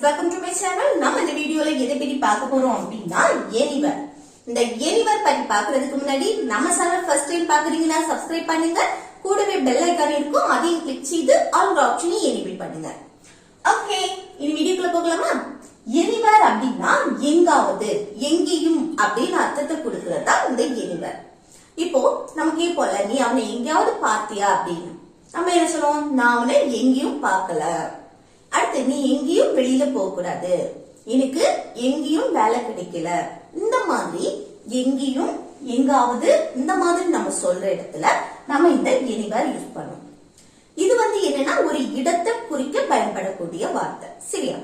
welcome to my channel. நம்ம இந்த வீடியோல எதை பத்தி பார்க்க போறோம் அப்படின்னா எனிவர். இந்த எனிவர் பத்தி பார்க்கிறதுக்கு முன்னாடி நம்ம சேனல் ஃபர்ஸ்ட் டைம் பாக்குறீங்கன்னா சப்ஸ்கிரைப் பண்ணுங்க. கூடவே பெல் ஐகான் இருக்கும், அதையும் கிளிக் செய்து ஆல் ஆப்ஷனை எனேபிள் பண்ணுங்க. ஓகே, இந்த வீடியோக்குள்ள போகலாமா? எனிவர் அப்படின்னா எங்காவது, எங்கேயும் அப்படின்னு அர்த்தத்தை கொடுக்கிறதா இந்த எனிவர். இப்போ நமக்கு போல நீ அவனை எங்கேயாவது பார்த்தியா அப்படின்னு நம்ம என்ன சொல்லுவோம்? நான் அவனை எங்கேயும் பார்க்கல. அடுத்து நீ எங்கேயும் வெளியில போக கூடாது, எனக்கு எங்கேயும் வேலை கிடைக்கல. இந்த மாதிரி எங்கேயும் எங்காவது இந்த மாதிரி நம்ம சொல்ற இடத்துல நம்ம இந்த எனிவர் யூஸ் பண்ணுவோம். இது என்னன்னா ஒரு இடத்தை குறிக்க பயன்படக்கூடிய வார்த்தை, சரியா?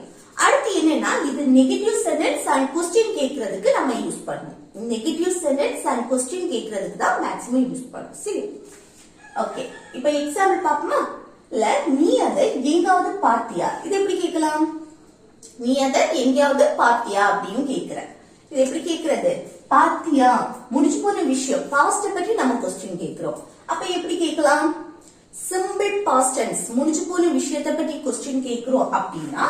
அடுத்து என்னன்னா இது நெகட்டிவ் சென்டென்ஸ் அண்ட் क्वेश्चन கேக்குறதுக்கு நம்ம யூஸ் பண்ணுவோம். நெகட்டிவ் சென்டென்ஸ் அண்ட் क्वेश्चन கேக்குறதுக்கு தான் மேக்ஸிமம் யூஸ் பண்ணுவோம், சரி? ஓகே, இப்போ எக்ஸாம்பிள் பாப்போமா? இல்ல நீ அதை எங்காவது பார்த்தியா, இது எப்படி கேட்கலாம்? நீ அதை எங்கேயாவது பார்த்தியா அப்படின்னு கேக்குற. இது எப்படி கேக்குறது? பார்த்தியா, முடிஞ்சு போன விஷயம், பாஸ்ட் பற்றி நம்ம क्वेश्चन கேக்குறோம். அப்ப எப்படி கேட்கலாம்? சிம்பிள் பாஸ்ட் டென்ஸ், முடிஞ்சு போன விஷயத்தை பற்றி क्वेश्चन கேக்குறோம் அப்படின்னா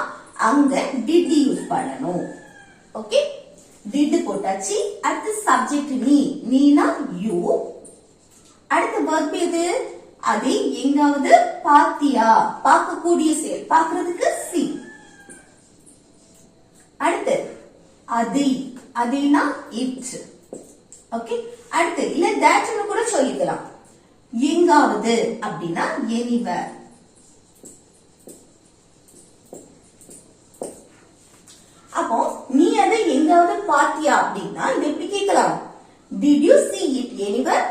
அங்க did யூஸ் பண்ணணும். ஓகே, did போட்டாச்சு. அடுத்து சப்ஜெக்ட் நீ, நீனா யூ. அடுத்த verb எது? அதை எங்காவது பார்த்தியா, பார்க்கக்கூடிய செயல், பார்க்கிறதுக்கு see. அடுத்து அதை, அதைனா it. ஓகே, அடுத்து இல்ல that னு கூட சொல்லிக்கலாம். எங்காவது அப்படின்னா anywhere. அப்போ நீ அதை எங்காவது பார்த்தியா அப்படின்னா இது எப்படி கேட்கலாம்? did you see it anywhere?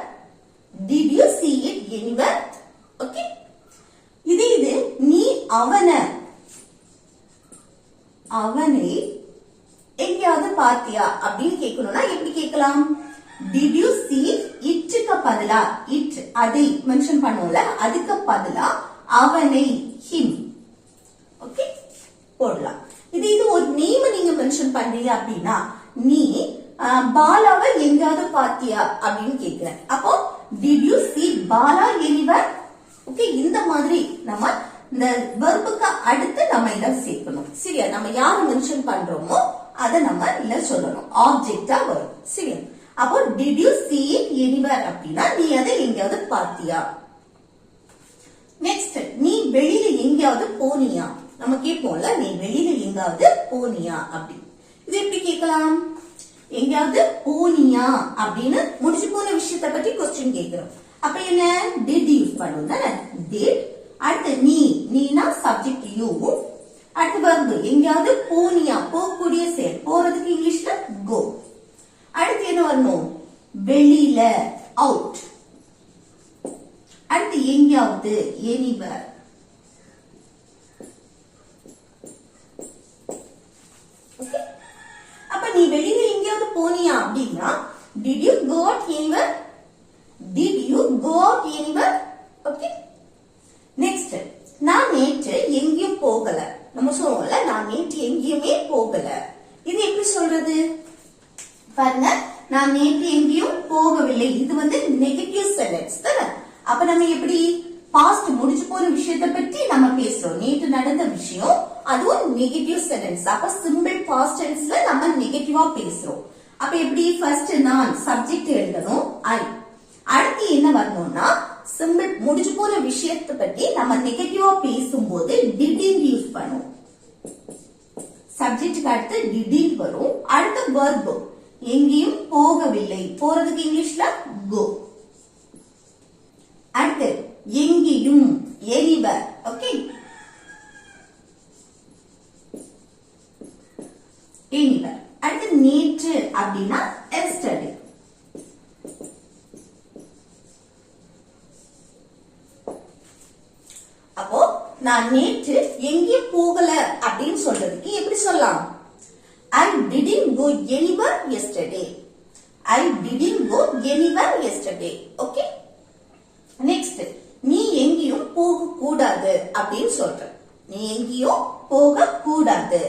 did you see it anywhere? Okay, இது நீ அவனை எங்கேயாவது பார்த்தியா அப்படின்னு கேட்கணும்னா எப்படி கேட்கலாம்? did you see it க்கு பதிலா it, அதை மென்ஷன் பண்ணுவோம்ல, அதுக்கு பதிலா அவனை him. ஓகே, போடலாம். இது ஒரு நேம் நீங்க மென்ஷன் பண்றீங்க அப்படின்னா நீ பாலாவை எங்கேயாவது பார்த்தியா அப்படின்னு கேக்குற. அப்போ did you see Bala anywhere? Okay, இந்த மாதிரி நம்ம இந்த வெர்புக்கு அடுத்து நம்ம இத சேர்க்கணும், சரியா? நம்ம யாரை மென்ஷன் பண்றோமோ அதை நம்ம இல்ல சொல்லணும், ஆப்ஜெக்டா வரும், சரியா? அப்போ did you see it anywhere அப்படின்னா நீ அதை எங்கேயாவது பார்த்தியா. நெக்ஸ்ட், நீ வெளியில எங்கேயாவது போனியா, நம்ம கேட்போம்ல, நீ வெளியில எங்காவது போனியா அப்படி. இது எப்படி கேட்கலாம்? எங்கேயாவது போனியா அப்படின்னு முடிஞ்சு போன விஷயத்தை பத்தி क्वेश्चन கேக்குறோம். அப்ப என்ன? did யூஸ் பண்ணுவோம் தானே, did. அடுத்து நீனா சப்ஜெக்ட் யூ. அடுத்து verb எங்கேயாவது போனியா, போகக்கூடிய செயல், போறதுக்கு இங்கிலீஷ்ல go. அடுத்து என்ன வரணும்? வெளியில out. அடுத்து எங்கேயாவது anywhere. அப்ப நீ வெளியில எங்கேயாவது போனியா அப்படின்னா did you go out anywhere? did you go out anywhere? Okay, next, நான் நேற்று எங்கேயும் போகல. நம்ம சொல்லுவோம்ல, நான் நேற்று எங்கேயுமே போகல. இது எப்படி சொல்றது பாருங்க? நான் நேற்று எங்கேயும் போகவில்லை, இது நெகட்டிவ் சென்டென்ஸ் தானே. அப்ப நம்ம எப்படி பாஸ்ட் முடிஞ்சு போன விஷயத்தை பற்றி நம்ம பேசுறோம், நேற்று நடந்த விஷயம், அதுவும் நெகட்டிவ் சென்டென்ஸ். அப்ப சிம்பிள் பாஸ்ட் டென்ஸ்ல நம்ம நெகட்டிவா பேசுறோம். அப்ப எப்படி? ஃபர்ஸ்ட் நான் சப்ஜெக்ட் எழுதணும், ஐ. அடுத்து என்ன வரணும்னா சிம்பிள் முடிஞ்சு போன விஷயத்தை பற்றி நம்ம நெகட்டிவா பேசும்போது did யூஸ் பண்ணுவோம். சப்ஜெக்ட்டுக்கு அடுத்து did வரும். அடுத்து verb எங்கேயும் போகவில்லை, போறதுக்கு இங்கிலீஷ்ல go. அடுத்து எங்கேயும் anywhere. Okay, anywhere. அடுத்து நேற்று அப்படின்னா yesterday. அப்போ நான் நேற்று எங்கேயும் போகல அப்படின்னு சொல்றதுக்கு எப்படி சொல்லலாம்? I didn't go anywhere yesterday. I didn't go anywhere yesterday. Okay, next, நீ எங்கேயும் போக கூடாது அப்படின்னு சொல்ற. நீ எங்கேயும் போக கூடாது,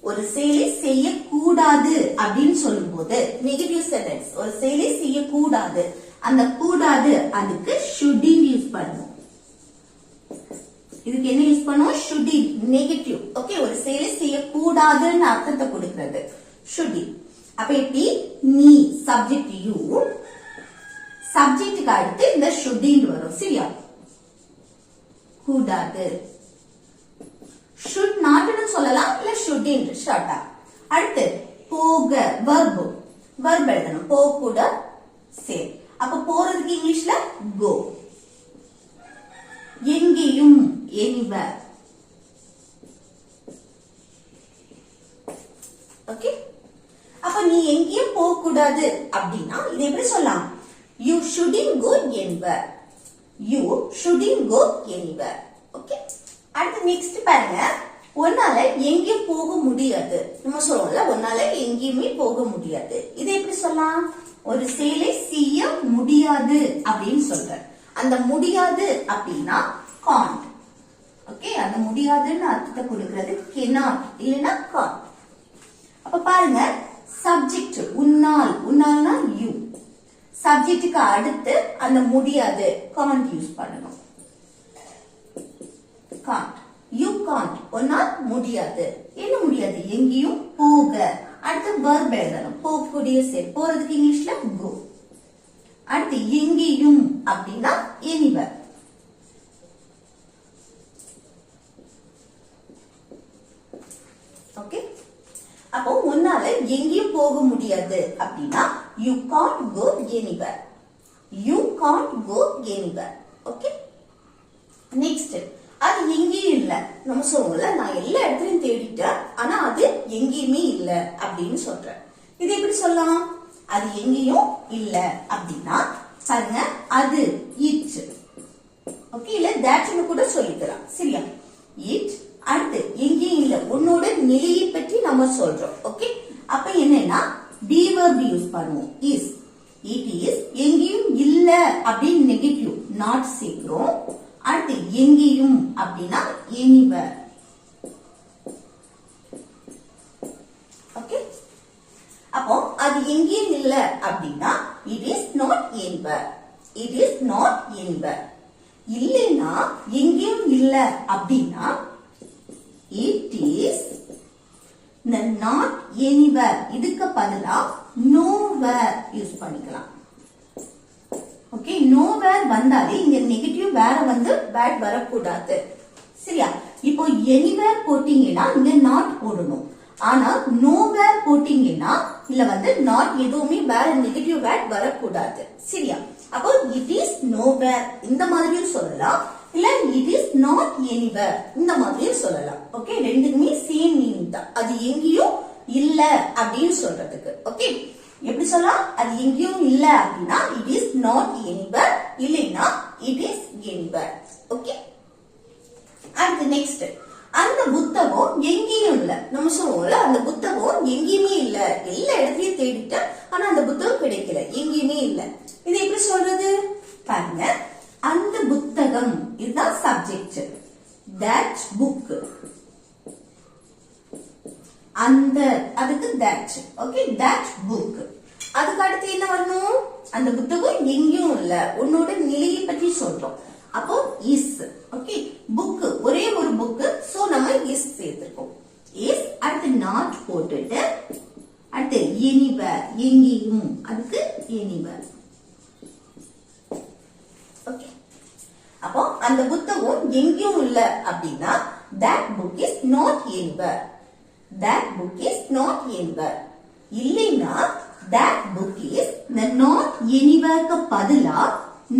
ஒரு செயலை செய்யக்கூடாது அப்படின்னு சொல்லும் போது நெகட்டிவ் சென்டென்ஸ், ஒரு செயலை செய்யக்கூடாது, அந்த கூடாது அதுக்கு should யூஸ் பண்ணுவோம். இதுக்கு என்ன யூஸ் பண்ணுவோம்? Shouldn't, negative. ஓகே, ஒரு செயலை செய்யக்கூடாதுன்னு அர்த்தத்தை கொடுக்கிறது ஷுடின். அப்ப எப்படி? நீ சப்ஜெக்ட் யூ, சப்ஜெக்டுக்கு அடுத்து இந்த ஷுடின் வரும். சரியா? கூடாது. ஷுட் நாட்னு சொல்லலாம், இல்ல ஷுடின் ஷார்ட்டா. அடுத்து போக, வெர்ப். வெர்ப் எழுதணும். போக கூட சேர். அப்ப போறதுக்கு இங்கிலீஷ்ல கோ. எங்கேயும், எனிவேர். ஓகே, அப்ப நீ எங்கேயும் போக கூடாது அப்படின்னா இது எப்படி சொல்லலாம்? You shouldn't go anywhere. You shouldn't go anywhere. Okay, அடுத்து நெக்ஸ்ட் பாருங்க. உன்னால எங்கேயும் போக முடியாது. நம்ம சொல்லுவோம்ல, உன்னால எங்கேயுமே போக முடியாது. இதை எப்படி சொல்லலாம்? ஒரு செயலை செய்ய முடியாது அப்படின்னு சொல்ற. அந்த முடியாது அப்படின்னா காண்ட். ஓகே, அந்த முடியாதுன்னு அர்த்தத்தை கொடுக்கிறது cannot இல்லைன்னா can't. அப்ப பாருங்க, சப்ஜெக்ட் உன்னால், உன்னால்னா யூ. சப்ஜெக்டுக்கு அடுத்து அந்த முடியாது can't யூஸ் பண்ணணும். can't, you can't. உன்னால் முடியாது. என்ன முடியாது? எங்கேயும் போக. அடுத்து verb எழுதணும். போகக்கூடிய செயல். போறதுக்கு இங்கிலீஷ்ல go. அடுத்து எங்கேயும் அப்படின்னா anywhere. ஓகே, அப்போ உன்னால எங்கேயும் போக முடியாது அப்படின்னா you can't go anywhere. You can't go anywhere. Okay, next அது எங்கேயும் இல்ல. நம்ம சொல்லுவோம்ல, நான் எல்லா இடத்துலயும் தேடிட்டேன் ஆனா அது எங்கேயுமே இல்ல அப்படின்னு சொல்றேன். இது எப்படி சொல்லலாம்? அது எங்கேயும் இல்ல அப்படின்னா பாருங்க, அது இட். ஓகே, இல்ல தட்னு கூட சொல்லிக்கலாம். சரியா? இட். அடுத்து எங்கேயும் இல்ல, உன்னோட நிலையை பற்றி நம்ம சொல்றோம். ஓகே, அப்ப என்னன்னா be verb யூஸ் பண்ணுவோம். is. it is. எங்கேயும் இல்ல அப்படின்னு நெகட்டிவ் not சேர்க்கிறோம். அடுத்து எங்கேயும் அப்படின்னா anywhere. ஓகே, அப்போ அது எங்கேயும் இல்ல அப்படின்னா it is not anywhere. It is not anywhere. இல்லைன்னா எங்கேயும் இல்ல அப்படின்னா it is not anywhere. இதுக்கு பதிலா nowhere யூஸ் பண்ணிக்கலாம். ஓகே, nowhere வந்தாலே இங்க நெகட்டிவ் வேற வந்து வேர்ட் வரக்கூடாது. சரியா? இப்போ anywhere போட்டீங்கன்னா இங்க not போடணும். ஆனா nowhere போட்டீங்கன்னா இல்ல வந்து not எதுவுமே வேற நெகட்டிவ் வேர்ட் வரக்கூடாது. சரியா? அப்போ it is nowhere இந்த மாதிரியும் சொல்லலாம், இல்ல it is not anywhere இந்த மாதிரியும் சொல்லலாம். ஓகே, ரெண்டுக்குமே சேம் மீனிங் தான். அது எங்கேயும் இல்ல அப்படின்னு சொல்றதுக்கு. ஓகே, எப்படி சொல்லலாம்? அது எங்கேயும் இல்ல அப்படின்னா it is not anywhere, இல்லைன்னா it is anywhere. ஓகே, அடுத்து நெக்ஸ்ட், அந்த புத்தகம் எங்கேயும் இல்ல. நம்ம சொல்லுவோம்ல, அந்த புத்தகம் எங்கேயுமே இல்ல, எல்லா இடத்துலயும் தேடிட்டேன் ஆனா அந்த புத்தகம் கிடைக்கல, எங்கேயுமே இல்ல. இது எப்படி சொல்றது? பாருங்க, அந்த புத்தகம் இதுதான் சப்ஜெக்ட். that book. அந்த அதுக்கு that. Okay, that book. அதுக்கு அடுத்து என்ன வரணும்? அந்த புத்தகம் எங்கேயும் இல்ல, உன்னோட நிலையை பற்றி சொல்றோம். அப்போ is. ஓகே, புக் ஒரே ஒரு புக், சோ நம்ம is சேர்த்திருக்கோம். is. அடுத்து not போட்டுட்டு அடுத்து anywhere எங்கேயும், அதுக்கு anywhere. ஓகே, அப்போ அந்த புத்தகம் எங்கேயும் இல்ல அப்படின்னா that book is not anywhere. That book is not anywhere. இல்லைன்னா that book is not anywhere க்கு பதிலா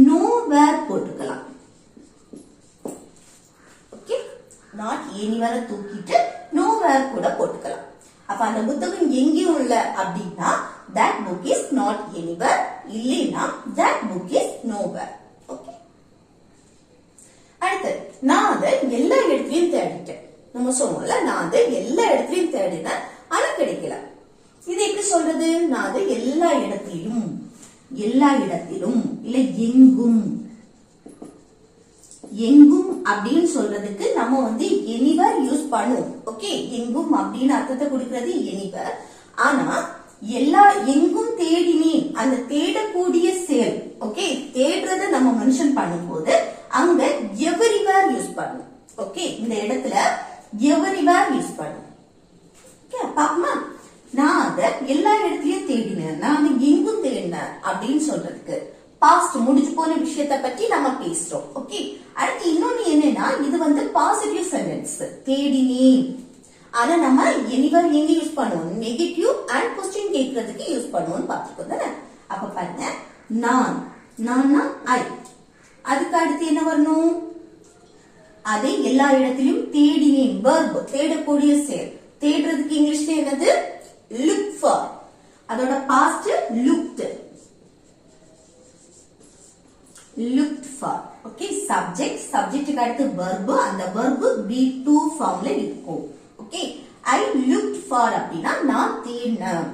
nowhere போட்டுக்கலாம். ஓகே, not anywhere தூக்கிட்டு nowhere கூட போட்டுக்கலாம். அப்ப அந்த புத்தகம் எங்கேயும் இல்ல அப்படின்னா that book is not anywhere, இல்லைன்னா that book is nowhere. Okay, அடுத்து நான் அதை எல்லா இடத்துலயும் தேடிட்டேன். நம்ம சொல்லுவோம்ல, நான் அதை எல்லா இடத்துலயும் தேடினேன் ஆனா கிடைக்கல. இது எப்படி சொல்றது? நான் அதை எல்லா இடத்திலும், எல்லா இடத்திலும் இல்ல எங்கும். எங்கும் அப்படின்னு சொல்றதுக்கு நம்ம வந்து anywhere யூஸ் பண்ணுவோம். ஓகே, எங்கும் அப்படின்னு அர்த்தத்தை கொடுக்கிறது anywhere. ஆனா எல்லா எங்கும் தேடினேன், அந்த தேடக்கூடிய செயல். ஓகே, தேடுறத நம்ம மென்ஷன் பண்ணும்போது அங்க everywhere யூஸ் பண்ணுவோம். ஓகே, இந்த இடத்துல எவரிவேர் யூஸ் பண்ணும். ஓகே, பாப்போமா? நான் அத எல்லா இடத்துலயும் தேடினேன், நான் வந்து எங்கும் தேடினேன் அப்படின்னு சொல்றதுக்கு பாஸ்ட் முடிஞ்சு போன விஷயத்தை பத்தி நம்ம பேசுறோம். ஓகே, அடுத்து இன்னொன்னு என்னன்னா, இது வந்து பாசிட்டிவ் சென்டென்ஸ், தேடினேன். ஆனா நம்ம எனிவர் எங்க யூஸ் பண்ணுவோம்? நெகட்டிவ் அண்ட் क्वेश्चन கேக்குறதுக்கு யூஸ் பண்ணுவோம் பாத்துக்கோங்க தானே. அப்ப பாருங்க, நான், நான்னா ஐ, அதுக்கு அடுத்து என்ன வரணும்? அதை எல்லா இடத்திலும் தேடினேன், verb, தேடக்கூடிய செயல். தேடுறதுக்கு இங்கிலீஷ்ல என்னது? look for. அதோட past looked. looked for. Okay, subject, subjectக்கு அடுத்து verb, அந்த verb be2 ஃபார்ம்ல இருக்கும். ஓகே, I looked for அப்படினா நான் தேடினேன்.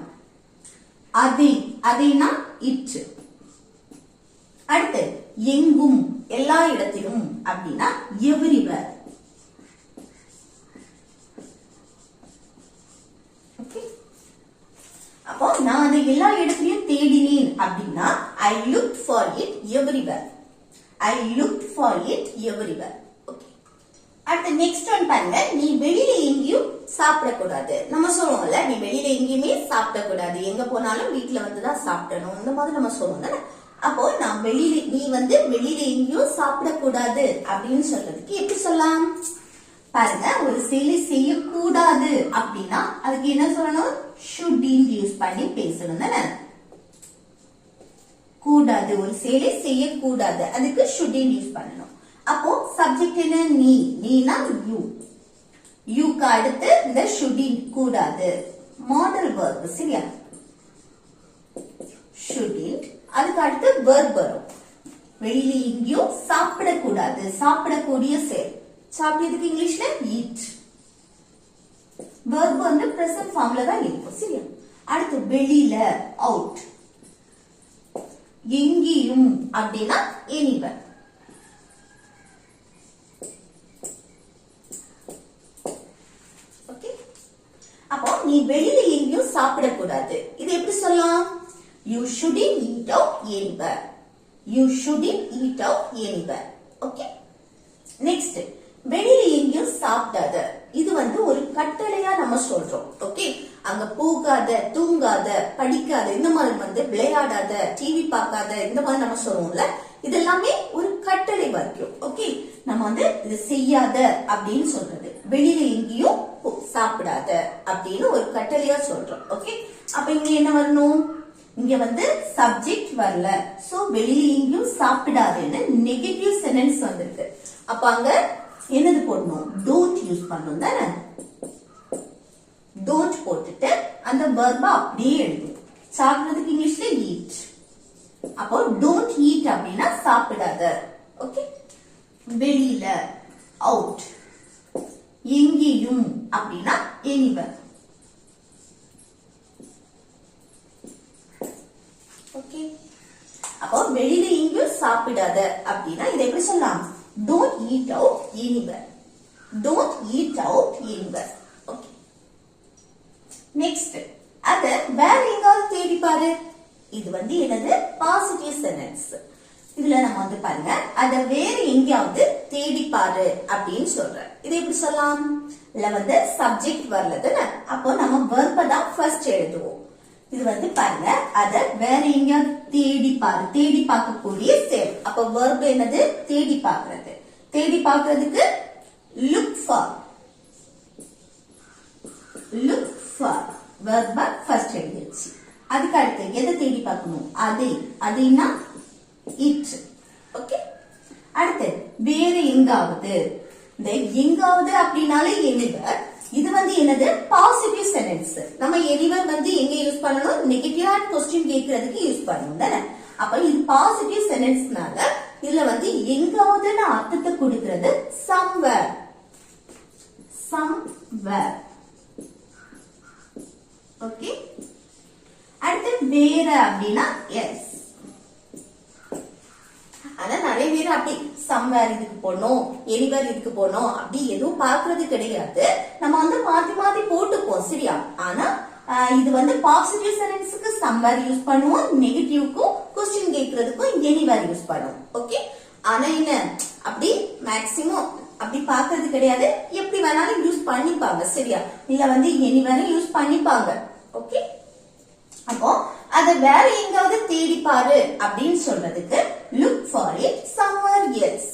அதை, அதைனா it. அடுத்து எங்கும், எல்லா இடத்திலும் அப்படினா everywhere. ஓகே, அப்போ நான் அதை எல்லா இடத்துலயும் தேடினேன் அப்படின்னா I looked for it everywhere. I looked for it everywhere. Okay, அடுத்து நெக்ஸ்ட் ஒன் பாருங்க, நீ வெளியில எங்கேயும் சாப்பிடக்கூடாது. நம்ம சொல்லுவோம்ல, நீ வெளியில எங்கேயுமே சாப்பிடக்கூடாது, எங்க போனாலும் வீட்டுல வந்துதான் சாப்பிடணும், இந்த மாதிரி நம்ம சொல்லுவோம் தானே. அப்போ நான் வெளியில, நீ வந்து வெளியில எங்கேயும் சாப்பிடக்கூடாது அப்படின்னு சொல்றதுக்கு எப்படி சொல்லலாம்? பாருங்க, ஒரு செயலை செய்யக்கூடாது அப்படின்னா அதுக்கு என்ன சொல்லணும்? shouldn't யூஸ் பண்ணி பேசணும் தானே. கூடாது, ஒரு செயலை செய்யக்கூடாது, அதுக்கு shouldn't யூஸ் பண்ணணும். அப்போ சப்ஜெக்ட் என்ன? நீ, நீனா யூ, யூக்கு அடுத்து இந்த shouldn't, கூடாது, மாடல் verb, சரியா? shouldn't, அதுக்கு அடுத்து verb வரும். வெளியில எங்கேயும் சாப்பிடக்கூடாது, சாப்பிடக்கூடிய செயல். சாப்பிட்டதுக்கு இங்கிலீஷ்ல eat. verb வந்து present ஃபார்ம்ல தான் இருக்கும், சரியா? அடுத்து வெளியில out. எங்கேயும் அப்படின்னா anywhere. ஓகே, அப்போ நீ வெளியில எங்கேயும் சாப்பிடக்கூடாது, இது எப்படி சொல்லலாம்? You shouldn't eat out anywhere. You shouldn't eat out anywhere. Okay, next வெளியில எங்கேயும் சாப்பிடாத, இது வந்து ஒரு கட்டளையா நம்ம சொல்றோம். ஓகே, அங்க போகாத, தூங்காத, படிக்காத, இந்த மாதிரி வந்து விளையாடாத, டிவி பார்க்காத, இந்த மாதிரி நம்ம சொல்றோம்ல, இதெல்லாமே ஒரு கட்டளை வாக்கியம். ஓகே, நம்ம வந்து இது செய்யாத அப்படின்னு சொல்றது, வெளியில எங்கேயும் சாப்பிடாத அப்படின்னு ஒரு கட்டளையா சொல்றோம். ஓகே, அப்ப இங்க என்ன வரணும்? இங்க வந்து சப்ஜெக்ட் வரல, சோ வெளியில எங்கேயும் சாப்பிடாதுன்னு நெகட்டிவ் சென்டென்ஸ் வந்திருக்கு. அப்ப அங்க என்னது போடணும்? டோன்ட் யூஸ் பண்ணணும் தானே. டோன்ட் போட்டுட்டு அந்த verb அப்படியே எழுதும். சாப்பிடுறதுக்கு இங்கிலீஷ்ல eat. அப்போ டோன்ட் eat அப்படின்னா சாப்பிடாத. ஓகே, வெளியில out, எங்கேயும் அப்படின்னா anywhere. ஓகே, அப்போ வெளியில எங்கேயும் சாப்பிடாத அப்படின்னா இதை எப்படி சொல்லலாம்? Don't eat out anywhere. Don't eat out anywhere. Okay. Next, அத வேற எங்காவது தேடி பாரு. இது வந்து என்னது? Positive sentence. இதுல நம்ம வந்து பாருங்க, அத வேற எங்கயாவது தேடி பாரு அப்படின்னு சொல்றேன். இதை எப்படி சொல்லலாம்? இதுல வந்து சப்ஜெக்ட் வரல தானே, அப்போ நம்ம verb தான் ஃபர்ஸ்ட் எழுதுவோம். இது வந்து பாருங்க, அத வேற எங்கயாவது தேடி பாரு, தேடி பார்க்கக்கூடிய செயல். அப்ப verb என்னது? தேடி பார்க்கிறது. தேடி பார்க்கிறதுக்கு look for. look for verb first எழுதிருச்சு. அதுக்கு அடுத்து எதை தேடி பார்க்கணும்? அதை, அதைனா it. ஓகே, அடுத்து வேற எங்காவது. இந்த எங்காவது அப்படினாலே anywhere. இது வந்து என்னது? Positive sentence. நம்ம anywhere வந்து எங்க யூஸ் பண்ணணும்? நெகட்டிவ் அண்ட் क्वेश्चन கேக்குறதுக்கு யூஸ் பண்ணணும் தானே. அப்ப இது பாசிட்டிவ் சென்டென்ஸ்னால இதுல வந்து எங்காவதுன்னு அர்த்தத்தை கொடுக்கிறது somewhere. somewhere. ஓகே, அடுத்து வேற அப்படின்னா எஸ். ஆனா நிறைய பேர் அப்படி somewhere இதுக்கு போனோம், anywhere இதுக்கு போனோம் அப்படி எதுவும் பாக்குறது கிடையாது. நம்ம வந்து மாத்தி மாத்தி போட்டுப்போம், சரியா? ஆனா இது வந்து பாசிட்டிவ் சென்டென்ஸ்க்கு somewhere யூஸ் பண்ணுவோம், நெகட்டிவ்க்கும் क्वेश्चन கேக்குறதுக்கும் anywhere யூஸ் பண்ணுவோம். ஓகே, ஆனா என்ன அப்படி மேக்ஸிமம் அப்படி பாக்குறது கிடையாது. எப்படி வேணாலும் யூஸ் பண்ணிப்பாங்க. சரியா? இல்ல வந்து எனிவேர் யூஸ் பண்ணிப்பாங்க. ஓகே, அப்போ அத வேற எங்காவது தேடி பாரு அப்படின்னு சொல்றதுக்கு look for it somewhere else.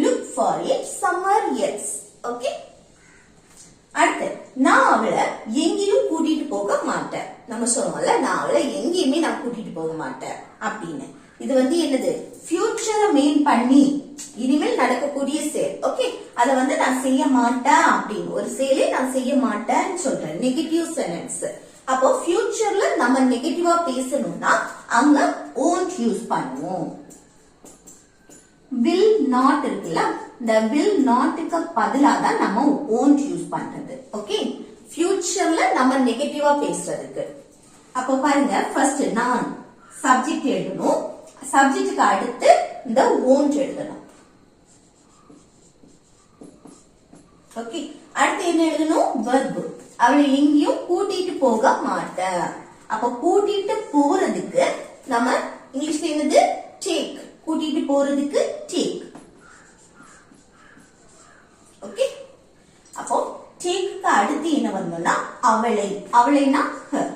look for it somewhere else. Okay, அடுத்து நான் அவளை எங்கேயும் கூட்டிட்டு போக மாட்டேன். நம்ம சொல்லுவோம்ல, நான் அவளை எங்கேயுமே நான் கூட்டிட்டு போக மாட்டேன் அப்படின்னு. இது வந்து என்னது? ஃபியூச்சரை மெயின் பண்ணி இனிமேல் நடக்கக்கூடிய செயல். ஓகே, அத வந்து நான் செய்ய மாட்டேன் அப்படின்னு ஒரு செயலை நான் செய்ய மாட்டேன்னு சொல்றேன். Negative sentence. அப்போ ஃபியூச்சர்ல நம்ம நெகட்டிவா பேசணும்னா அங்க won't யூஸ் பண்ணுவோம். will not இருக்குல்ல, இந்த will notக்கு பதிலா தான் நம்ம won't யூஸ் பண்றது. ஓகே, ஃபியூச்சர்ல நம்ம நெகட்டிவா பேசுறதுக்கு. அப்போ பாருங்க, ஃபர்ஸ்ட் நான் சப்ஜெக்ட் எழுதணும். சப்ஜெக்ட்டுக்கு அடுத்து இந்த won't எழுதணும். ஓகே, அடுத்து என்ன எழுதணும்? verb. அவளை எங்கேயும் கூட்டிட்டு போக மாட்டேன். அப்ப கூட்டிட்டு போறதுக்கு நம்ம இங்கிலீஷ்ல என்னது? டேக். கூட்டிட்டு போறதுக்கு டேக். ஓகே, அப்போ டேக்கு அடுத்து என்ன வரணும்னா அவளை. அவளைனா her.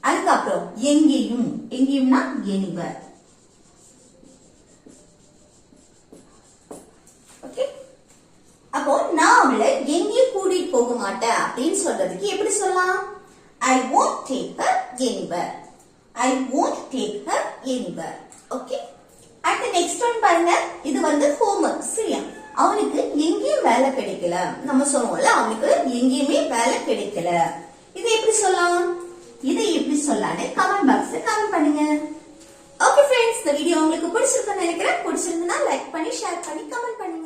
அதுக்கப்புறம் எங்கேயும். எங்கேயும்னா anywhere. ஓகே, அப்போ நான் அவளை எங்கேயும் கூட்டிட்டு போக மாட்டேன் அப்படின்னு சொல்றதுக்கு எப்படி சொல்லலாம்? I won't take her anywhere. I won't take her anywhere. Okay, அடுத்து நெக்ஸ்ட் ஒன் பாருங்க. இது வந்து ஹோம்வொர்க். சரியா? அவனுக்கு எங்கேயும் வேலை கிடைக்கல. நம்ம சொல்லுவோம்ல, அவனுக்கு எங்கேயுமே வேலை கிடைக்கல. இது எப்படி சொல்லலாம்? இதை எப்படி சொல்லலாம்னு கமெண்ட் பாக்ஸ்ல கமெண்ட் பண்ணுங்க. ஓகே ஃப்ரெண்ட்ஸ், இந்த வீடியோ உங்களுக்கு பிடிச்சிருக்குன்னு நினைக்கிறேன். பிடிச்சிருந்தா லைக் பண்ணி, ஷேர் பண்ணி, கமெண்ட் பண்ணுங்க.